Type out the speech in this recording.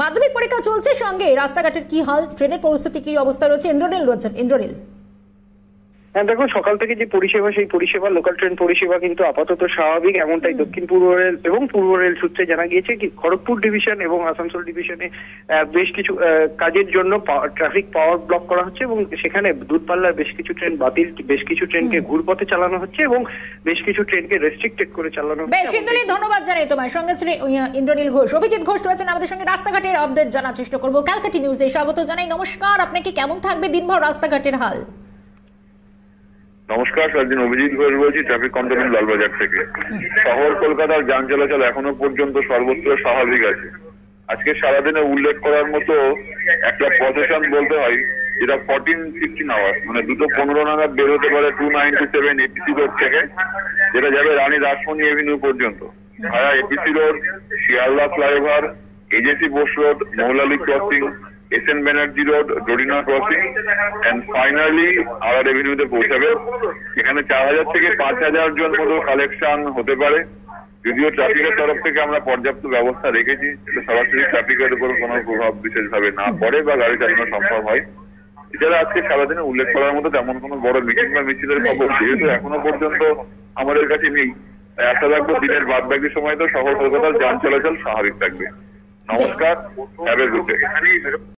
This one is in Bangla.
মাধ্যমিক পরীক্ষা চলছে, সঙ্গে রাস্তাঘাটের কি হাল, ট্রেনের পরিস্থিতি কি অবস্থা রয়েছে? ইন্দ্রনীল রয়েছেন। ইন্দ্রনীল, হ্যাঁ দেখো, সকাল থেকে যে পরিষেবা, সেই পরিষেবা লোকাল ট্রেন পরিষেবা কিন্তু আপাতত স্বাভাবিক, এমনটাই দক্ষিণ পূর্ব রেল এবং পূর্ব রেল সূত্রে জানা গিয়েছে। খড়গপুর ডিভিশন এবং আসানসোল ডিভিশনে বেশ কিছু কাজের জন্য ট্রাফিক পাওয়ার ব্লক করা হচ্ছে এবং সেখানে দূরপাল্লার বেশ কিছু ট্রেন বাতিল, বেশ কিছু ট্রেনকে ঘুরপথে চালানো হচ্ছে এবং বেশ কিছু ট্রেনকে রেস্ট্রিক্টেড করে চালানো হচ্ছে। বেশ ইন্দ্রনীল, ধন্যবাদ জানাই তোমায়। সঙ্গে ছিল ইন্দ্রনীল ঘোষ। অভিজিৎ ঘোষ রয়েছেন আমাদের সঙ্গে, রাস্তাঘাটের আপডেট জানার চেষ্টা করবো। ক্যালকাটা নিউজে স্বাগত জানাই। নমস্কার, আপনাকে কেমন থাকবে দিনভর রাস্তাঘাটের হাল? নমস্কার, সারাদিন অভিজিৎ ঘোষ বলছি, ট্রাফিক কন্ট্রোল লালবাজার থেকে। শহর কলকাতার যান চলাচল এখনো পর্যন্ত সর্বত্র স্বাভাবিক আছে। আজকে সারাদিনে উল্লেখ করার মতো একটা পজিশন বলতে হয়, যেটা 14-15 আওয়ার্স, মানে 2:15 নাগাদ বের হতে পারে 297 এপিসি রোড থেকে, যেটা যাবে রানী রাসমণি এভিনিউ পর্যন্ত, ভায়া APC road, Sealdah flyover, AJC Bose road, Moulali crossing, SN Banerjee road, ডোরিনা crossing, and finally hour এভিনিউতে পৌঁছাবে। এখানে 4000 থেকে 5000 জন মতো কালেকশন হতে পারে। যদিও ট্রাফিকের তরফ থেকে আমরা পর্যাপ্ত ব্যবস্থা রেখেছি, এটা সরাসরি ট্রাফিকের উপর কোনো প্রভাব বিশেষভাবে না পড়ে বা গাড়ি চালানো সম্ভব হয়। এছাড়া আজকে সারাদিনে উল্লেখ করার মতো তেমন কোনো বড় মিটিং বা মিছিলের খবর যেহেতু এখনো পর্যন্ত আমাদের কাছে নেই, আশা রাখবো দিনের বাদ বাকি সময় তো শহর কলকাতার যান চলাচল স্বাভাবিক থাকবে। নমস্কার, হ্যাভ এ গুড ডে।